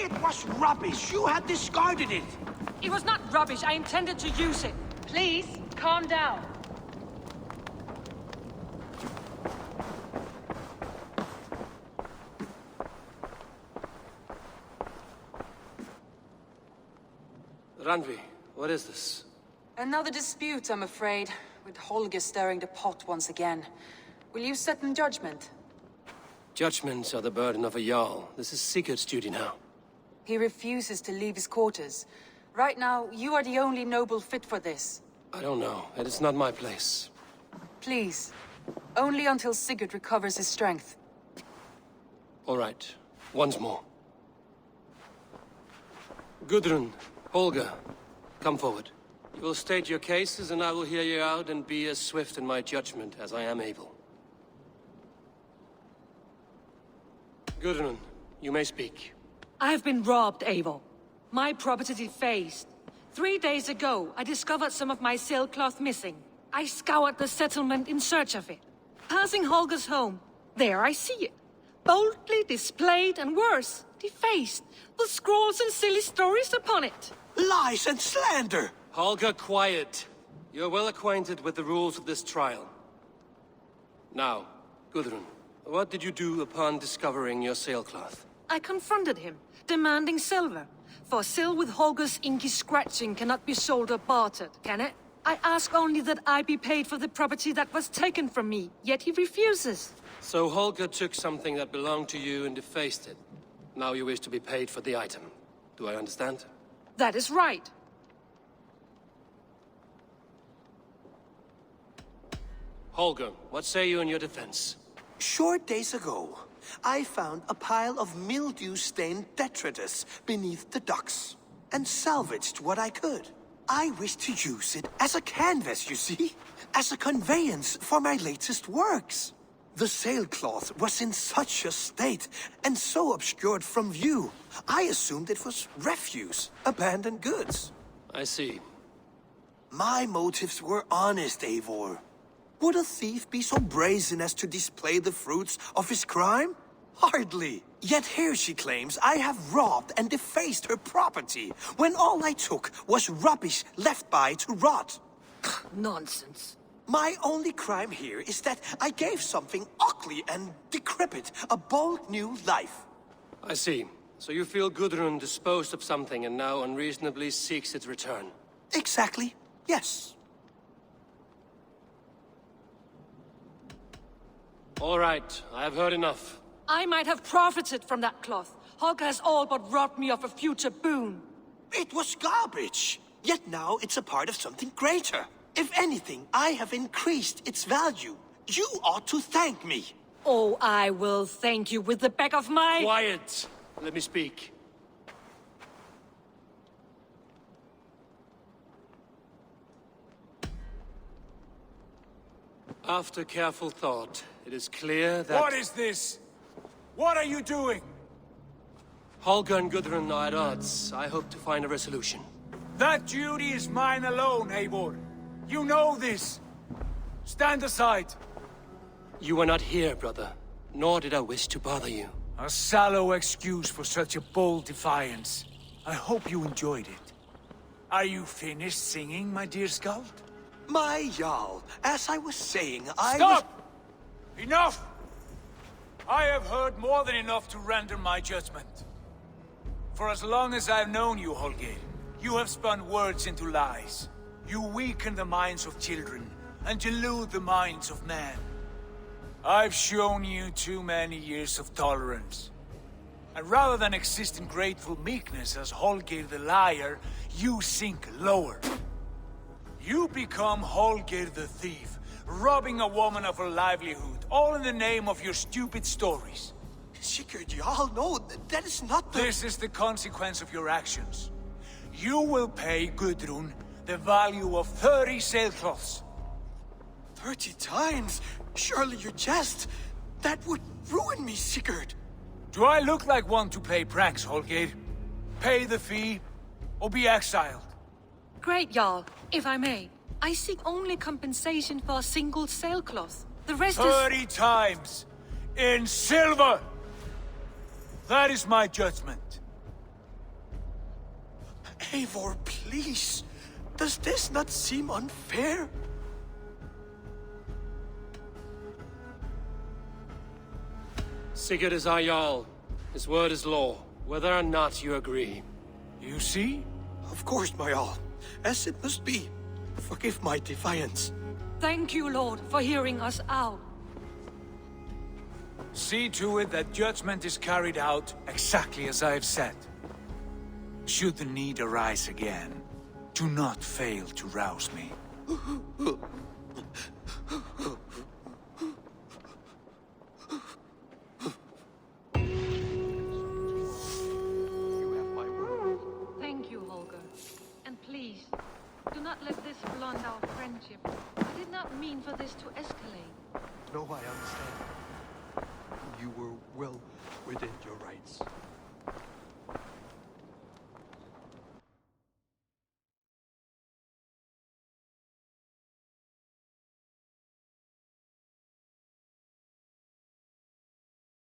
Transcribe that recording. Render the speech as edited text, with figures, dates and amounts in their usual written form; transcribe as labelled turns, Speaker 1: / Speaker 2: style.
Speaker 1: It was rubbish. You had discarded it.
Speaker 2: It was not rubbish. I intended to use it. Please, calm down.
Speaker 3: Randvi, what is this?
Speaker 4: Another dispute, I'm afraid, with Holger stirring the pot once again. Will you set in judgment?
Speaker 3: Judgments are the burden of a Jarl. This is Sigurd's duty now.
Speaker 4: He refuses to leave his quarters. Right now, you are the only noble fit for this.
Speaker 3: I don't know. It is not my place.
Speaker 4: Please. Only until Sigurd recovers his strength.
Speaker 3: All right. Once more. Gudrun, Holger, come forward. You will state your cases, and I will hear you out and be as swift in my judgment as I am able. Gudrun, you may speak.
Speaker 2: I have been robbed, Eivor. My property defaced. 3 days ago, I discovered some of my sailcloth missing. I scoured the settlement in search of it. Passing Holger's home, there I see it. Boldly displayed and worse, defaced, with scrawls and silly stories upon it.
Speaker 1: Lies and slander!
Speaker 3: Holger, quiet. You're well acquainted with the rules of this trial. Now, Gudrun, what did you do upon discovering your sailcloth?
Speaker 2: I confronted him, demanding silver. For sil with Holger's inky scratching cannot be sold or bartered, can it? I ask only that I be paid for the property that was taken from me, yet he refuses.
Speaker 3: So Holger took something that belonged to you and defaced it. Now you wish to be paid for the item. Do I understand?
Speaker 2: That is right.
Speaker 3: Holger, what say you in your defense?
Speaker 1: Short days ago, I found a pile of mildew-stained detritus beneath the docks, and salvaged what I could. I wish to use it as a canvas, you see? As a conveyance for my latest works. The sailcloth was in such a state, and so obscured from view, I assumed it was refuse, abandoned goods.
Speaker 3: I see.
Speaker 1: My motives were honest, Eivor. Would a thief be so brazen as to display the fruits of his crime? Hardly. Yet here she claims I have robbed and defaced her property, when all I took was rubbish left by to rot.
Speaker 2: Nonsense.
Speaker 1: My only crime here is that I gave something ugly and decrepit a bold new life.
Speaker 3: I see. So you feel Gudrun disposed of something and now unreasonably seeks its return?
Speaker 1: Exactly, yes.
Speaker 3: All right, I have heard enough.
Speaker 2: I might have profited from that cloth. Holger has all but robbed me of a future boon.
Speaker 1: It was garbage. Yet now it's a part of something greater. If anything, I have increased its value. You ought to thank me.
Speaker 2: Oh, I will thank you with the back of my...
Speaker 3: Quiet! Let me speak. After careful thought, it is clear that...
Speaker 5: What is this? What are you doing?
Speaker 3: Holger and Gudrun are at odds. I hope to find a resolution.
Speaker 5: That duty is mine alone, Eivor. You know this. Stand aside.
Speaker 3: You were not here, brother. Nor did I wish to bother you.
Speaker 5: A sallow excuse for such a bold defiance. I hope you enjoyed it. Are you finished singing, my dear Skald?
Speaker 1: My Jarl, as I was saying, I
Speaker 5: Stop! Enough! I have heard more than enough to render my judgment. For as long as I've known you, Holger, you have spun words into lies. You weaken the minds of children, and delude the minds of men. I've shown you too many years of tolerance. And rather than exist in grateful meekness as Holger the liar, you sink lower. You become Holger the thief, robbing a woman of her livelihood, all in the name of your stupid stories.
Speaker 1: Sigurd, Jarl, no, that is not the...
Speaker 5: This is the consequence of your actions. You will pay Gudrun the value of 30 sailcloths.
Speaker 1: 30 times? Surely you jest. That would ruin me, Sigurd.
Speaker 5: Do I look like one to play pranks, Holger? Pay the fee, or be exiled.
Speaker 2: Great, Jarl, if I may. I seek only compensation for a single sailcloth. The rest
Speaker 5: 30 times! In silver! That is my judgment.
Speaker 1: Eivor, please. Does this not seem unfair?
Speaker 3: Sigurd is our Jarl. His word is law, whether or not you agree.
Speaker 5: You see?
Speaker 1: Of course, my all. As it must be. Forgive my defiance.
Speaker 2: Thank you, Lord, for hearing us out.
Speaker 5: See to it that judgment is carried out exactly as I have said. Should the need arise again, do not fail to rouse me.
Speaker 2: Thank you, Holger. And please, do not let this blunt our friendship. I did not mean for this to escalate.
Speaker 1: No, I understand. You were well within your rights.